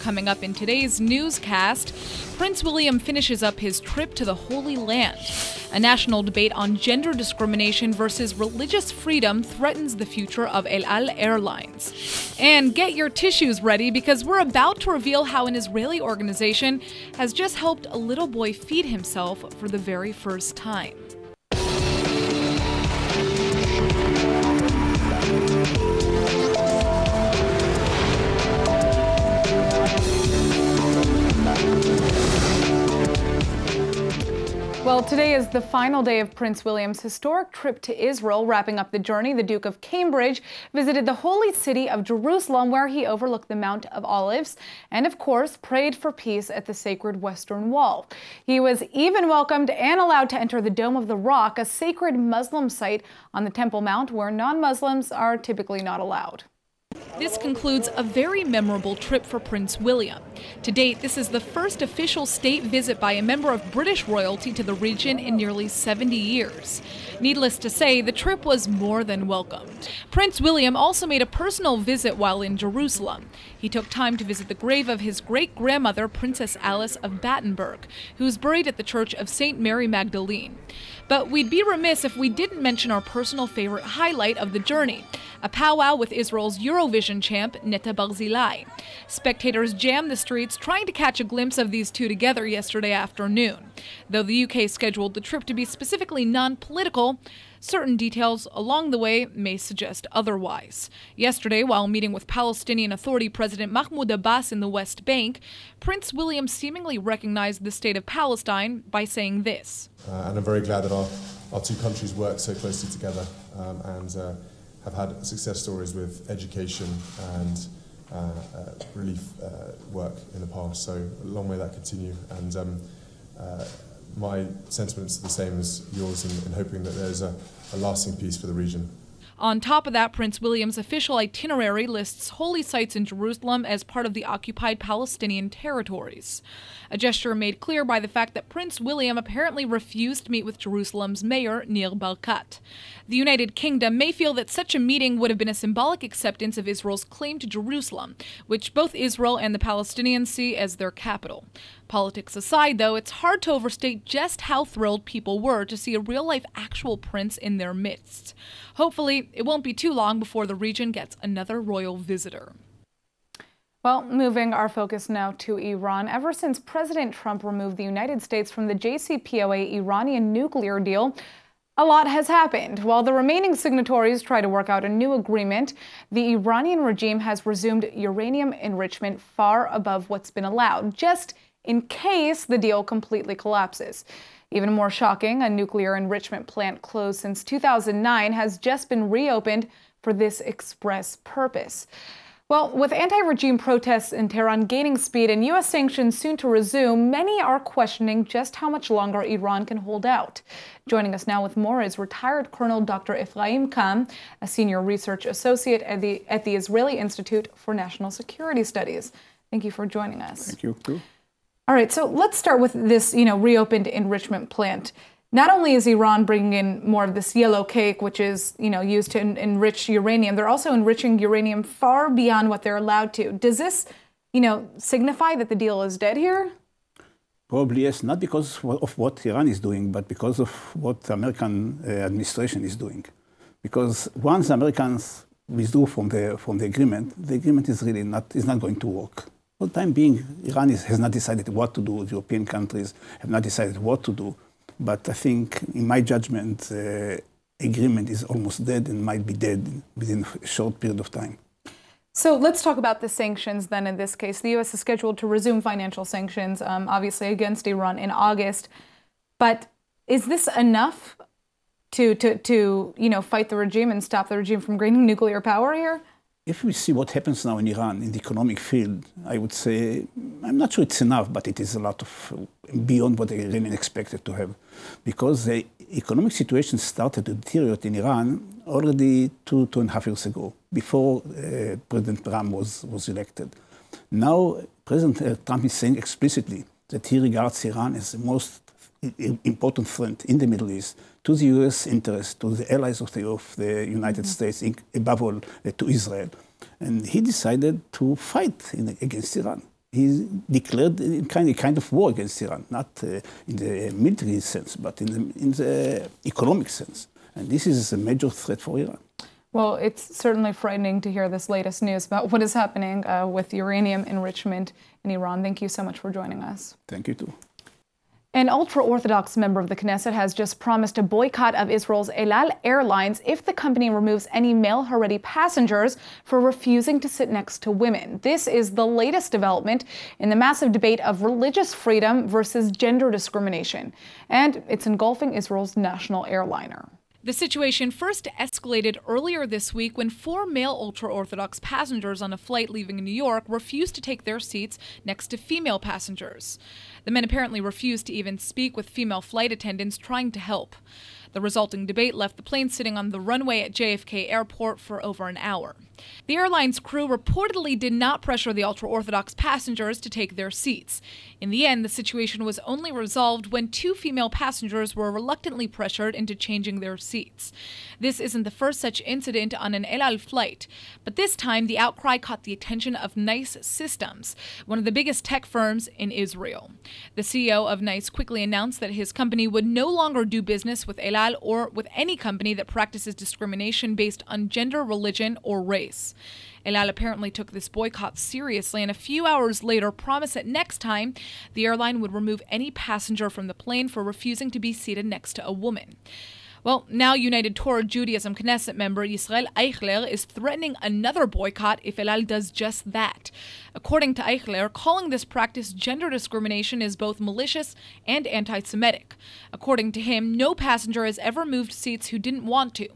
Coming up in today's newscast, Prince William finishes up his trip to the Holy Land. A national debate on gender discrimination versus religious freedom threatens the future of El Al Airlines. And get your tissues ready because we're about to reveal how an Israeli organization has just helped a little boy feed himself for the very first time. Well, today is the final day of Prince William's historic trip to Israel. Wrapping up the journey, the Duke of Cambridge visited the holy city of Jerusalem, where he overlooked the Mount of Olives and, of course, prayed for peace at the sacred Western Wall. He was even welcomed and allowed to enter the Dome of the Rock, a sacred Muslim site on the Temple Mount where non-Muslims are typically not allowed. This concludes a very memorable trip for Prince William. To date, this is the first official state visit by a member of British royalty to the region in nearly 70 years. Needless to say, the trip was more than welcomed. Prince William also made a personal visit while in Jerusalem. He took time to visit the grave of his great-grandmother, Princess Alice of Battenberg, who is buried at the Church of St. Mary Magdalene. But we'd be remiss if we didn't mention our personal favorite highlight of the journey, a powwow with Israel's Eurovision champ, Netta Barzilai. Spectators jammed the streets trying to catch a glimpse of these two together yesterday afternoon. Though the UK scheduled the trip to be specifically non-political, certain details along the way may suggest otherwise. Yesterday, while meeting with Palestinian Authority President Mahmoud Abbas in the West Bank, Prince William seemingly recognized the state of Palestine by saying this. And I'm very glad that our two countries work so closely together and have had success stories with education and relief work in the past. So long may that continue. And my sentiments are the same as yours in hoping that there's a lasting peace for the region. On top of that, Prince William's official itinerary lists holy sites in Jerusalem as part of the occupied Palestinian territories. A gesture made clear by the fact that Prince William apparently refused to meet with Jerusalem's mayor, Nir Barkat. The United Kingdom may feel that such a meeting would have been a symbolic acceptance of Israel's claim to Jerusalem, which both Israel and the Palestinians see as their capital. Politics aside, though, it's hard to overstate just how thrilled people were to see a real-life actual prince in their midst. Hopefully, it won't be too long before the region gets another royal visitor. Well, moving our focus now to Iran. Ever since President Trump removed the United States from the JCPOA Iranian nuclear deal, a lot has happened. While the remaining signatories try to work out a new agreement, the Iranian regime has resumed uranium enrichment far above what's been allowed, just in case the deal completely collapses. Even more shocking, a nuclear enrichment plant closed since 2009 has just been reopened for this express purpose. Well, with anti-regime protests in Tehran gaining speed and U.S. sanctions soon to resume, many are questioning just how much longer Iran can hold out. Joining us now with more is retired Colonel Dr. Ephraim Khan, a senior research associate at the Israeli Institute for National Security Studies. Thank you for joining us. Thank you, too. All right, so let's start with this, reopened enrichment plant. Not only is Iran bringing in more of this yellow cake, which is, used to enrich uranium, they're also enriching uranium far beyond what they're allowed to. Does this, signify that the deal is dead here? Probably yes, not because of what Iran is doing, but because of what the American administration is doing. Because once the Americans withdrew from the agreement is really not going to work. For the time being, Iran has not decided what to do. The European countries have not decided what to do. But I think, in my judgment, the agreement is almost dead and might be dead within a short period of time. So let's talk about the sanctions then in this case. The U.S. is scheduled to resume financial sanctions, obviously against Iran in August. But is this enough to fight the regime and stop the regime from gaining nuclear power here? If we see what happens now in Iran, in the economic field, I would say, I'm not sure it's enough, but it is a lot of beyond what the Iranians expected to have. Because the economic situation started to deteriorate in Iran already two and a half years ago, before President Trump was elected. Now, President Trump is saying explicitly that he regards Iran as the most important threat in the Middle East to the U.S. interest, to the allies of the United States, above all to Israel. And he decided to fight against Iran. he declared a kind of war against Iran, not in the military sense, but in the economic sense. And this is a major threat for Iran. Well, it's certainly frightening to hear this latest news about what is happening with uranium enrichment in Iran. Thank you so much for joining us. Thank you, too. An ultra-Orthodox member of the Knesset has just promised a boycott of Israel's El Al Airlines if the company removes any male Haredi passengers for refusing to sit next to women. This is the latest development in the massive debate of religious freedom versus gender discrimination, and it's engulfing Israel's national airliner. The situation first escalated earlier this week when 4 male ultra-Orthodox passengers on a flight leaving New York refused to take their seats next to female passengers. The men apparently refused to even speak with female flight attendants trying to help. The resulting debate left the plane sitting on the runway at JFK Airport for over an hour. The airline's crew reportedly did not pressure the ultra-Orthodox passengers to take their seats. In the end, the situation was only resolved when 2 female passengers were reluctantly pressured into changing their seats. This isn't the first such incident on an El Al flight, but this time the outcry caught the attention of NICE Systems, one of the biggest tech firms in Israel. The CEO of NICE quickly announced that his company would no longer do business with El Al or with any company that practices discrimination based on gender, religion, or race. El Al apparently took this boycott seriously and a few hours later promised that next time the airline would remove any passenger from the plane for refusing to be seated next to a woman. Well, now United Torah Judaism Knesset member Yisrael Eichler is threatening another boycott if El Al does just that. According to Eichler, calling this practice gender discrimination is both malicious and anti-Semitic. According to him, no passenger has ever moved seats who didn't want to.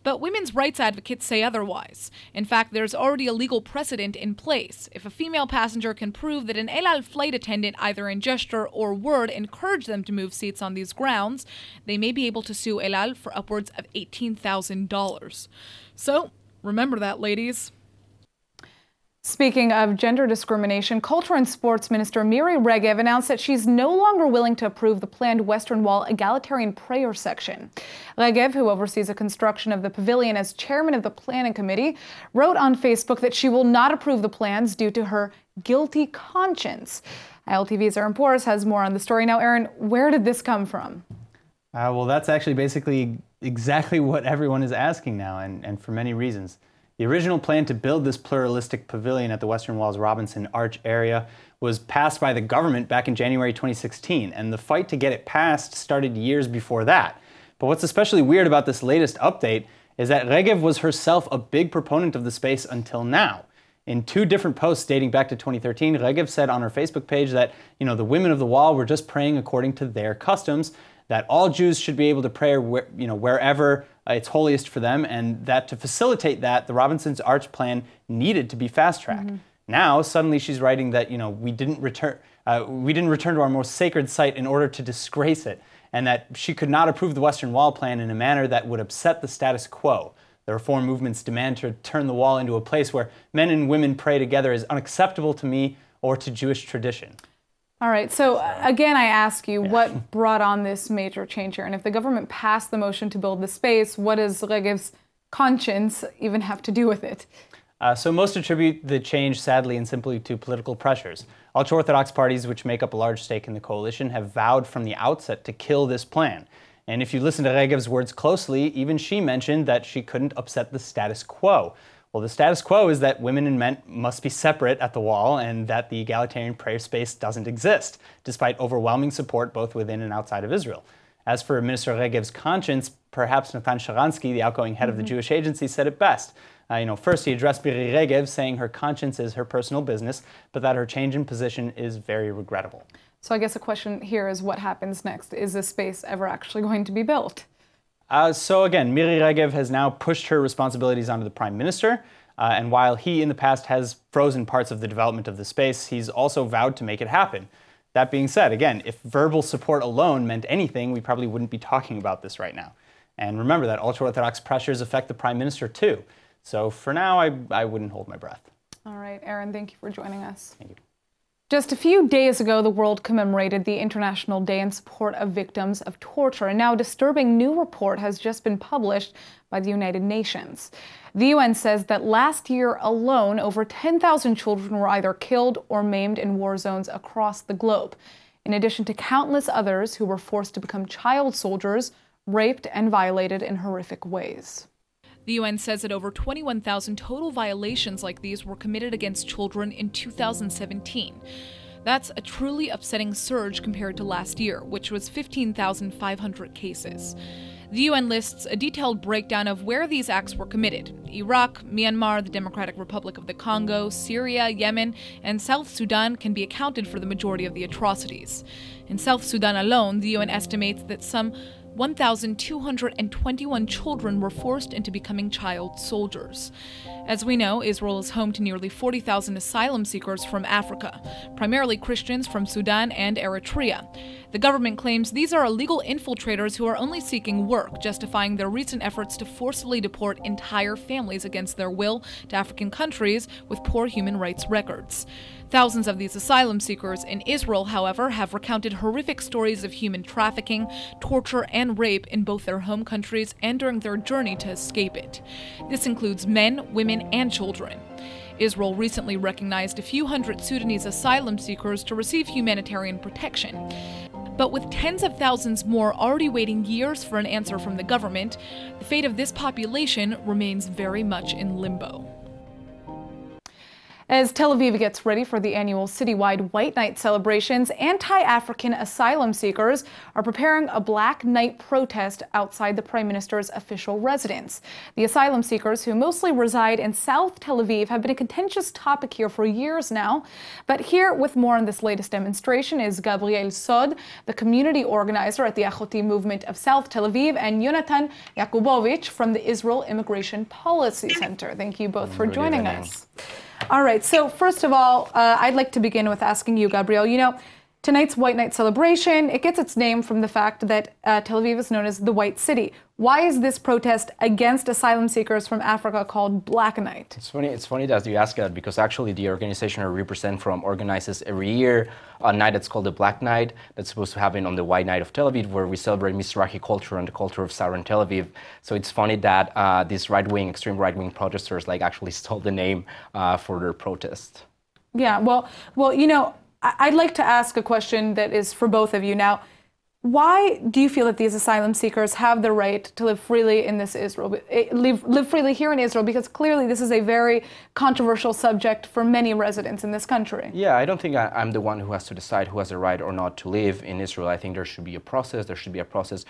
But women's rights advocates say otherwise. In fact, there's already a legal precedent in place. If a female passenger can prove that an El Al flight attendant, either in gesture or word, encouraged them to move seats on these grounds, they may be able to sue El Al for upwards of $18,000. So, remember that, ladies. Speaking of gender discrimination, Culture and Sports Minister Miri Regev announced that she's no longer willing to approve the planned Western Wall egalitarian prayer section. Regev, who oversees the construction of the pavilion as chairman of the planning committee, wrote on Facebook that she will not approve the plans due to her guilty conscience. ILTV's Aaron Porras has more on the story. Now, Aaron, where did this come from? Well, that's actually basically exactly what everyone is asking now, and for many reasons. The original plan to build this pluralistic pavilion at the Western Wall's Robinson Arch area was passed by the government back in January 2016, and the fight to get it passed started years before that. But what's especially weird about this latest update is that Regev was herself a big proponent of the space until now. In 2 different posts dating back to 2013, Regev said on her Facebook page that, the women of the wall were just praying according to their customs, that all Jews should be able to pray wherever it's holiest for them, and that to facilitate that, the Robinson's Arch plan needed to be fast-tracked. Now, suddenly she's writing that we didn't return to our most sacred site in order to disgrace it, and that she could not approve the Western Wall plan in a manner that would upset the status quo. The reform movement's demand to turn the wall into a place where men and women pray together is unacceptable to me or to Jewish tradition. All right, so again, I ask you, what brought on this major change here? And if the government passed the motion to build the space, what does Regev's conscience even have to do with it? So most attribute the change, sadly and simply, to political pressures. Ultra-Orthodox parties, which make up a large stake in the coalition, have vowed from the outset to kill this plan. And if you listen to Regev's words closely, even she mentioned that she couldn't upset the status quo. Well, the status quo is that women and men must be separate at the wall and that the egalitarian prayer space doesn't exist, despite overwhelming support both within and outside of Israel. As for Minister Regev's conscience, perhaps Natan Sharansky, the outgoing head of the Jewish agency, said it best. First he addressed Miri Regev, saying her conscience is her personal business, but that her change in position is very regrettable. So I guess the question here is what happens next? Is this space ever actually going to be built? So again, Miri Regev has now pushed her responsibilities onto the Prime Minister, and while he in the past has frozen parts of the development of the space, he's also vowed to make it happen. That being said, again, if verbal support alone meant anything, we probably wouldn't be talking about this right now. And remember that ultra-Orthodox pressures affect the Prime Minister too. So for now, I wouldn't hold my breath. All right, Aaron, thank you for joining us. Thank you. Just a few days ago, the world commemorated the International Day in support of victims of torture, and now a disturbing new report has just been published by the United Nations. The UN says that last year alone, over 10,000 children were either killed or maimed in war zones across the globe, in addition to countless others who were forced to become child soldiers, raped and violated in horrific ways. The UN says that over 21,000 total violations like these were committed against children in 2017. That's a truly upsetting surge compared to last year, which was 15,500 cases. The UN lists a detailed breakdown of where these acts were committed. Iraq, Myanmar, the Democratic Republic of the Congo, Syria, Yemen, and South Sudan can be accounted for the majority of the atrocities. In South Sudan alone, the UN estimates that some 1,221 children were forced into becoming child soldiers. As we know, Israel is home to nearly 40,000 asylum seekers from Africa, primarily Christians from Sudan and Eritrea. The government claims these are illegal infiltrators who are only seeking work, justifying their recent efforts to forcibly deport entire families against their will to African countries with poor human rights records. Thousands of these asylum seekers in Israel, however, have recounted horrific stories of human trafficking, torture, and rape in both their home countries and during their journey to escape it. This includes men, women, and children. Israel recently recognized a few hundred Sudanese asylum seekers to receive humanitarian protection. But with tens of thousands more already waiting years for an answer from the government, the fate of this population remains very much in limbo. As Tel Aviv gets ready for the annual citywide White Night celebrations, anti-African asylum seekers are preparing a Black Night protest outside the Prime Minister's official residence. The asylum seekers, who mostly reside in South Tel Aviv, have been a contentious topic here for years now. But here with more on this latest demonstration is Gabriel Sod, the community organizer at the Achoti movement of South Tel Aviv, and Yonatan Yakubovich from the Israel Immigration Policy Center. Thank you both for joining us. All right, so first of all, I'd like to begin with asking you, Gabriel, tonight's White Night celebration, it gets its name from the fact that Tel Aviv is known as the White City. Why is this protest against asylum seekers from Africa called Black Night? It's funny that you ask that, because actually the organization I represent from organizes every year a night that's called the Black Night that's supposed to happen on the White Night of Tel Aviv, where we celebrate Mizrahi culture and the culture of Southern Tel Aviv. So it's funny that these extreme right-wing protesters actually stole the name for their protest. Yeah, well, I'd like to ask a question that is for both of you now. Why do you feel that these asylum seekers have the right to live freely in this live freely here in Israel? Because clearly this is a very controversial subject for many residents in this country. Yeah, I don't think I'm the one who has to decide who has the right or not to live in Israel. I think there should be a process. There should be a process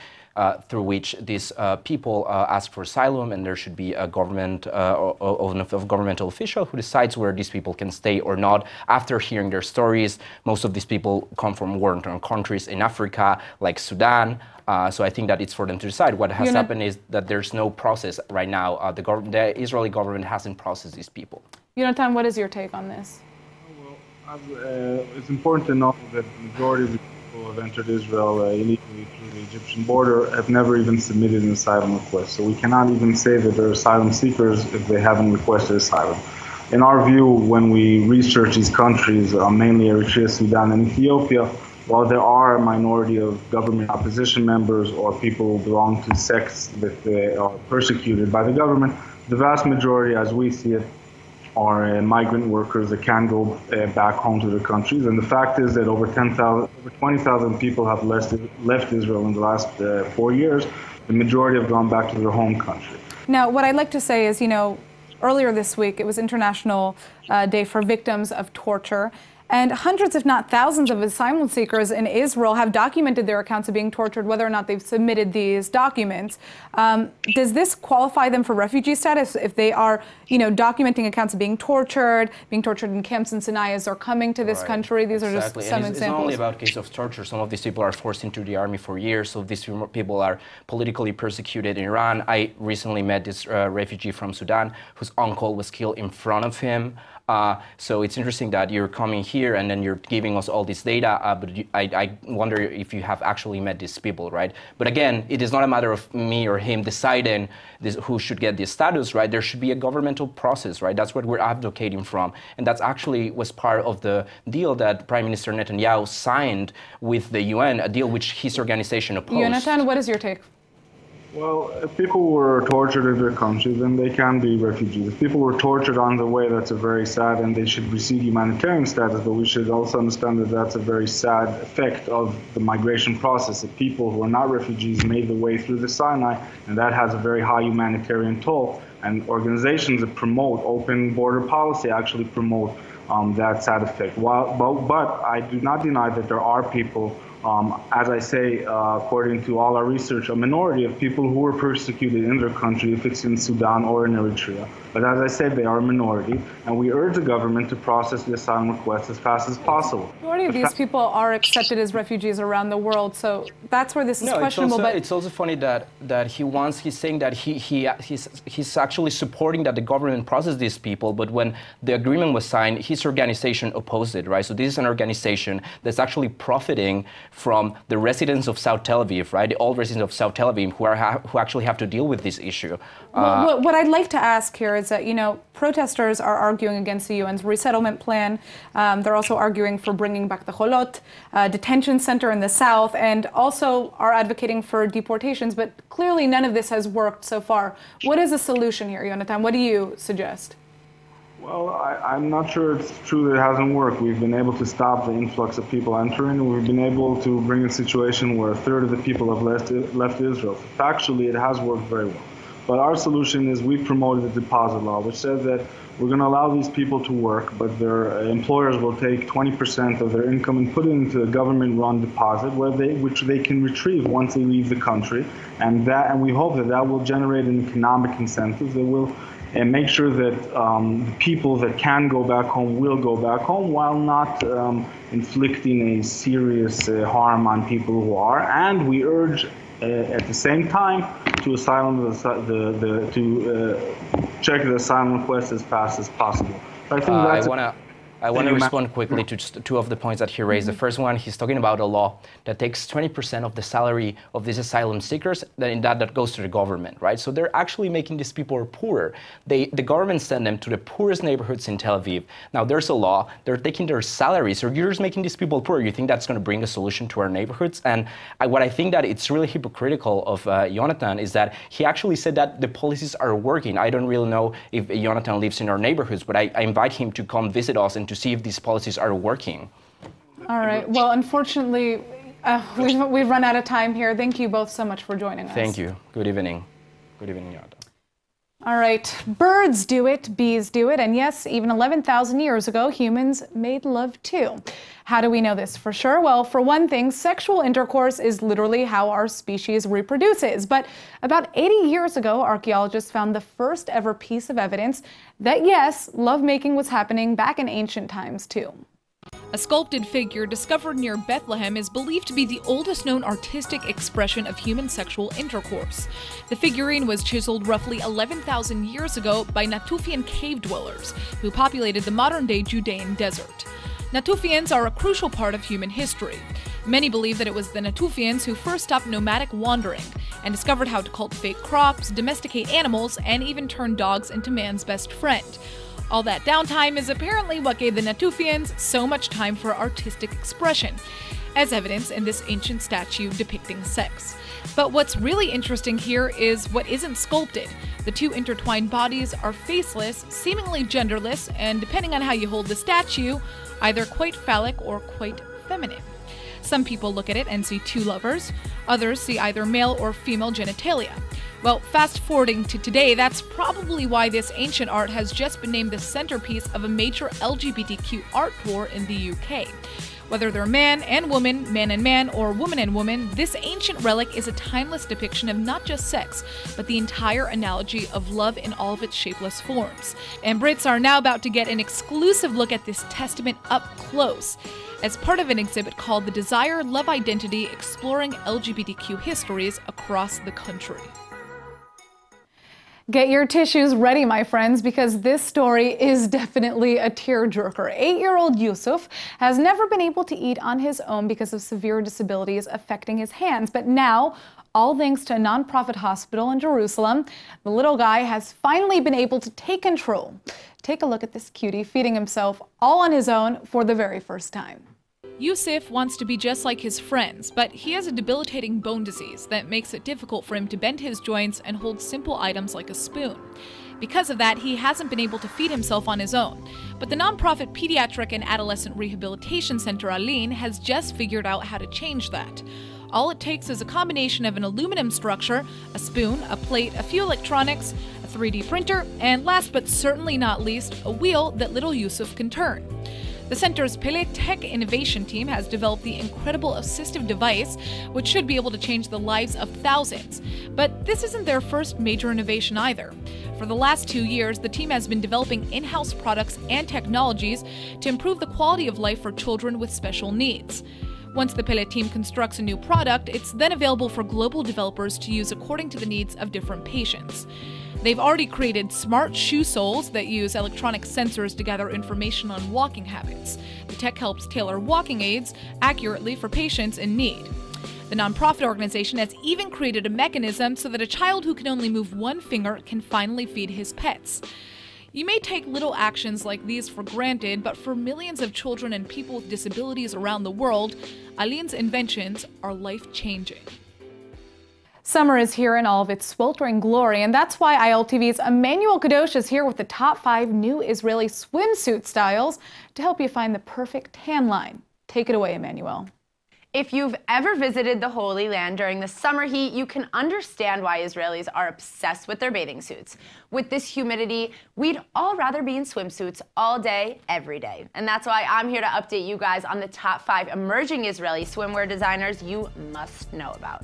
through which these people ask for asylum, and there should be a government of governmental official who decides where these people can stay or not after hearing their stories. Most of these people come from war-torn countries in Africa, like Sudan. So I think that it's for them to decide. What has happened is that there's no process right now. The Israeli government hasn't processed these people. Yonatan, what is your take on this? Well, it's important to know that the majority of the people who have entered Israel illegally through the Egyptian border have never even submitted an asylum request. So we cannot even say that they're asylum seekers if they haven't requested asylum. In our view, when we research these countries, mainly Eritrea, Sudan, and Ethiopia, while there are a minority of government opposition members or people who belong to sects that are persecuted by the government, the vast majority, as we see it, are migrant workers that can go back home to their countries. And the fact is that over 20,000 people have left Israel in the last 4 years. The majority have gone back to their home country. Now, what I'd like to say is, earlier this week, it was International Day for Victims of Torture. And hundreds, if not thousands, of asylum seekers in Israel have documented their accounts of being tortured, whether or not they've submitted these documents. Does this qualify them for refugee status if they are, documenting accounts of being tortured in camps in Sinai as they're coming to this country? These are just some examples. It's not only about cases of torture. Some of these people are forced into the army for years. So these people are politically persecuted in Iran. I recently met this refugee from Sudan whose uncle was killed in front of him. So it's interesting that you're coming here and then you're giving us all this data, but I wonder if you have actually met these people, right? But again, it is not a matter of me or him deciding who should get this status, right? There should be a governmental process, right? That's what we're advocating from. And that's actually was part of the deal that Prime Minister Netanyahu signed with the UN, a deal which his organization opposed. Jonathan, what is your take? Well, if people were tortured in their country, then they can be refugees. If people were tortured on the way, that's a very sad, and they should receive humanitarian status, but we should also understand that that's a very sad effect of the migration process. If people who are not refugees made the way through the Sinai, and that has a very high humanitarian toll, and organizations that promote open border policy actually promote that sad effect. But I do not deny that there are people, as I say, according to all our research, a minority of people who were persecuted in their country, if it's in Sudan or in Eritrea. But as I said, they are a minority, and we urge the government to process the asylum requests as fast as possible. The majority of these people are accepted as refugees around the world, so that's where this is questionable. But it's also funny that he's saying that he's actually supporting that the government process these people, but when the agreement was signed, his organization opposed it, right? So this is an organization that's actually profiting from the residents of South Tel Aviv, right? The old residents of South Tel Aviv who actually have to deal with this issue. Well, what I'd like to ask here is that, protesters are arguing against the UN's resettlement plan. They're also arguing for bringing back the Cholot detention center in the south, and also are advocating for deportations. But clearly none of this has worked so far. What is the solution here, Jonathan? What do you suggest? Well, I'm not sure it's true that it hasn't worked. We've been able to stop the influx of people entering. We've been able to bring a situation where a third of the people have left Israel. Factually, it has worked very well. But our solution is we promoted the deposit law, which says that we're going to allow these people to work, but their employers will take 20% of their income and put it into a government-run deposit, which they can retrieve once they leave the country, and we hope that will generate an economic incentive that will make sure that the people that can go back home will go back home, while not inflicting a serious harm on people who are. And we urge, at the same time, to check the asylum request as fast as possible. I think I want to respond quickly to just two of the points that he raised. The first one, he's talking about a law that takes 20% of the salary of these asylum seekers, that goes to the government, right? So they're actually making these people poorer. The government send them to the poorest neighborhoods in Tel Aviv. Now there's a law, they're taking their salaries, so you're just making these people poorer. You think that's going to bring a solution to our neighborhoods? And what I think that it's really hypocritical of Jonathan is that he actually said that the policies are working. I don't really know if Jonathan lives in our neighborhoods, but I invite him to come visit us and to see if these policies are working. All right. Well, unfortunately, we've run out of time here. Thank you both so much for joining us. Thank you. Good evening. Good evening, Jonathan. All right. Birds do it, bees do it, and yes, even 11,000 years ago, humans made love too. How do we know this for sure? Well, for one thing, sexual intercourse is literally how our species reproduces. But about 80 years ago, archaeologists found the first ever piece of evidence that yes, lovemaking was happening back in ancient times too. A sculpted figure discovered near Bethlehem is believed to be the oldest known artistic expression of human sexual intercourse. The figurine was chiseled roughly 11,000 years ago by Natufian cave dwellers who populated the modern-day Judean desert. Natufians are a crucial part of human history. Many believe that it was the Natufians who first stopped nomadic wandering and discovered how to cultivate crops, domesticate animals, and even turn dogs into man's best friend. All that downtime is apparently what gave the Natufians so much time for artistic expression, as evidenced in this ancient statue depicting sex. But what's really interesting here is what isn't sculpted. The two intertwined bodies are faceless, seemingly genderless, and depending on how you hold the statue, either quite phallic or quite feminine. Some people look at it and see two lovers, others see either male or female genitalia. Well, fast forwarding to today, that's probably why this ancient art has just been named the centerpiece of a major LGBTQ art tour in the UK. Whether they're man and man, or woman and woman, this ancient relic is a timeless depiction of not just sex, but the entire analogy of love in all of its shapeless forms. And Brits are now about to get an exclusive look at this testament up close, as part of an exhibit called The Desire, Love Identity, Exploring LGBTQ Histories Across the Country. Get your tissues ready, my friends, because this story is definitely a tearjerker. 8-year-old Yusuf has never been able to eat on his own because of severe disabilities affecting his hands. But now, all thanks to a nonprofit hospital in Jerusalem, the little guy has finally been able to take control. Take a look at this cutie feeding himself all on his own for the very first time. Yusuf wants to be just like his friends, but he has a debilitating bone disease that makes it difficult for him to bend his joints and hold simple items like a spoon. Because of that, he hasn't been able to feed himself on his own. But the nonprofit Pediatric and Adolescent Rehabilitation Center Aline has just figured out how to change that. All it takes is a combination of an aluminum structure, a spoon, a plate, a few electronics, a 3D printer, and last but certainly not least, a wheel that little Yusuf can turn. The center's Pele Tech Innovation team has developed the incredible Assistive Device, which should be able to change the lives of thousands. But this isn't their first major innovation either. For the last 2 years, the team has been developing in-house products and technologies to improve the quality of life for children with special needs. Once the Pele team constructs a new product, it's then available for global developers to use according to the needs of different patients. They've already created smart shoe soles that use electronic sensors to gather information on walking habits. The tech helps tailor walking aids accurately for patients in need. The nonprofit organization has even created a mechanism so that a child who can only move one finger can finally feed his pets. You may take little actions like these for granted, but for millions of children and people with disabilities around the world, Aline's inventions are life-changing. Summer is here in all of its sweltering glory, and that's why ILTV's Emmanuel Kadosh is here with the top 5 new Israeli swimsuit styles to help you find the perfect tan line. Take it away, Emmanuel. If you've ever visited the Holy Land during the summer heat, you can understand why Israelis are obsessed with their bathing suits. With this humidity, we'd all rather be in swimsuits all day, every day. And that's why I'm here to update you guys on the top 5 emerging Israeli swimwear designers you must know about.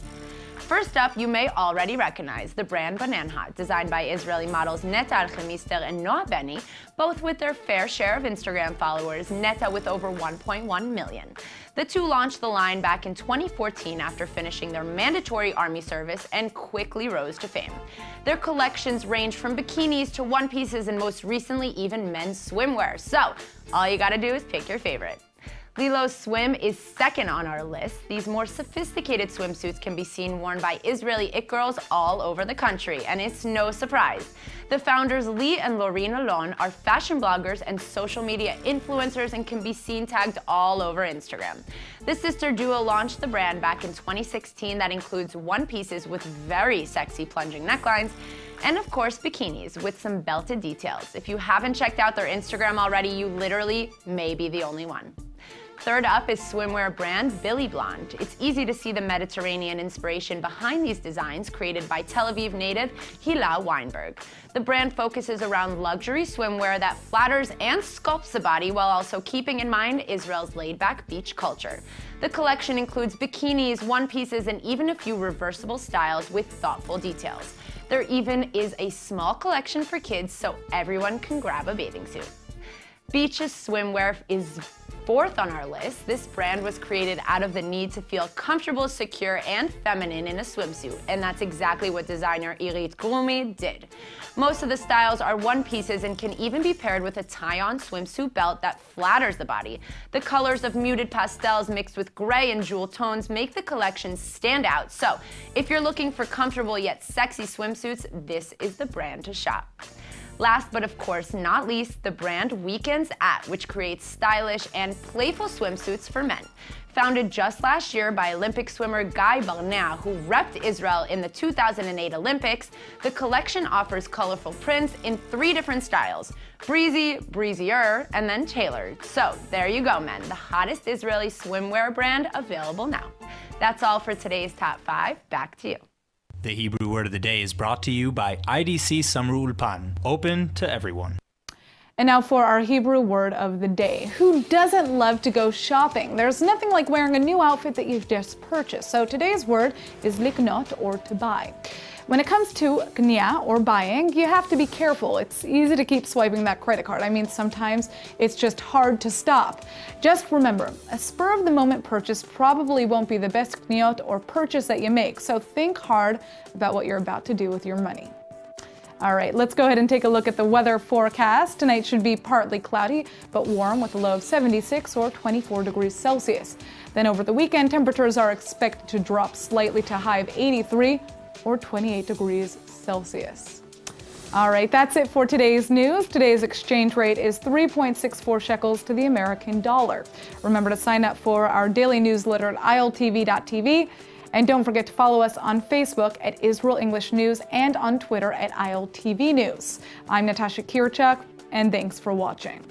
First up, you may already recognize the brand Bananhot, designed by Israeli models Neta Alchemister and Noah Benny, both with their fair share of Instagram followers, Neta with over 1.1 million. The two launched the line back in 2014 after finishing their mandatory army service and quickly rose to fame. Their collections range from bikinis to one-pieces and most recently even men's swimwear. So all you gotta do is pick your favorite. Lilo Swim is second on our list. These more sophisticated swimsuits can be seen worn by Israeli it girls all over the country, and it's no surprise. The founders Lee and Laureen Alon are fashion bloggers and social media influencers and can be seen tagged all over Instagram. The sister duo launched the brand back in 2016 that includes one-pieces with very sexy plunging necklines, and of course bikinis with some belted details. If you haven't checked out their Instagram already, you literally may be the only one. Third up is swimwear brand Billy Blonde. It's easy to see the Mediterranean inspiration behind these designs created by Tel Aviv native Hila Weinberg. The brand focuses around luxury swimwear that flatters and sculpts the body while also keeping in mind Israel's laid-back beach culture. The collection includes bikinis, one-pieces, and even a few reversible styles with thoughtful details. There even is a small collection for kids so everyone can grab a bathing suit. Beach's swimwear is fourth on our list. This brand was created out of the need to feel comfortable, secure, and feminine in a swimsuit, and that's exactly what designer Irit Gloomy did. Most of the styles are one-pieces and can even be paired with a tie-on swimsuit belt that flatters the body. The colors of muted pastels mixed with gray and jewel tones make the collection stand out. So, if you're looking for comfortable yet sexy swimsuits, this is the brand to shop. Last but of course not least, the brand Weekends At, which creates stylish and playful swimsuits for men. Founded just last year by Olympic swimmer Guy Barnea, who repped Israel in the 2008 Olympics, the collection offers colorful prints in 3 different styles: breezy, breezier, and then tailored. So there you go, men, the hottest Israeli swimwear brand available now. That's all for today's Top 5. Back to you. The Hebrew word of the day is brought to you by IDC Summer Ulpan, open to everyone. And now for our Hebrew word of the day. Who doesn't love to go shopping? There's nothing like wearing a new outfit that you've just purchased. So today's word is liknot, or to buy. When it comes to knia, or buying, you have to be careful. It's easy to keep swiping that credit card. I mean, sometimes it's just hard to stop. Just remember, a spur-of-the-moment purchase probably won't be the best kniot or purchase that you make, so think hard about what you're about to do with your money. All right, let's go ahead and take a look at the weather forecast. Tonight should be partly cloudy, but warm with a low of 76 or 24 degrees Celsius. Then over the weekend, temperatures are expected to drop slightly to a high of 83 or 28 degrees Celsius. All right, that's it for today's news. Today's exchange rate is 3.64 shekels to the American dollar. Remember to sign up for our daily newsletter at iltv.tv. And don't forget to follow us on Facebook at Israel English News and on Twitter at ILTV News. I'm Natasha Kirchuk, and thanks for watching.